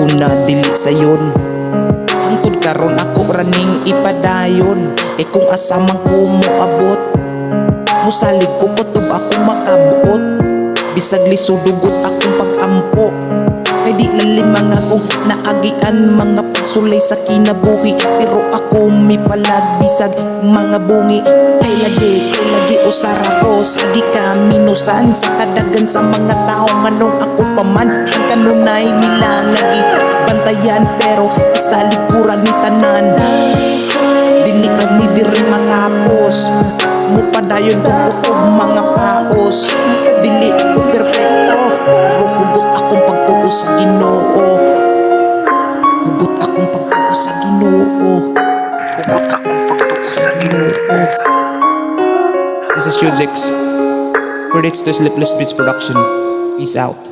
una dili sayon. Hangtod karon ako raning ipadayon, kay kung asa man ko moabot, musalig ko kutob ako makabuot. Bisag lisudugot akong pag-ampo, kay di lalimang akong naagian mga pagsulay sa kinabuhi. Pero ako mipalag bisag mga bungi, kay lagi usara ko sa gikaminusan sa kadagan sa mga tao nganong ako paman ang kanunay nila nga bantayan. Pero sa likuran ni tanan dili kami diri matapos, mupadayon ko kutob mga paos. Dili ko perfecto, pero hugot akong pagtuo sa Ginoo. Hugot akong pagtuo sa Ginoo. Hugot akong pagtuo sa Ginoo. This is Judix. Credits to Sleepless Beats Production. Peace out.